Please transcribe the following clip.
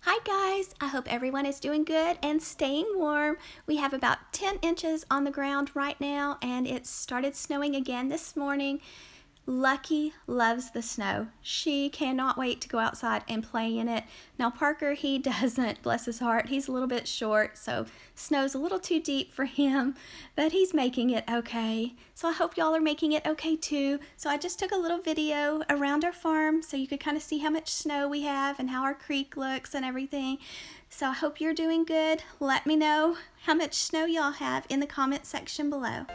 Hi guys, I hope everyone is doing good and staying warm. We have about 10 inches on the ground right now and it started snowing again this morning. Lucky loves the snow. She cannot wait to go outside and play in it. Now Parker, he doesn't, bless his heart. He's a little bit short, so snow's a little too deep for him, but he's making it okay. So I hope y'all are making it okay too. So I just took a little video around our farm so you could kind of see how much snow we have and how our creek looks and everything. So I hope you're doing good. Let me know how much snow y'all have in the comment section below.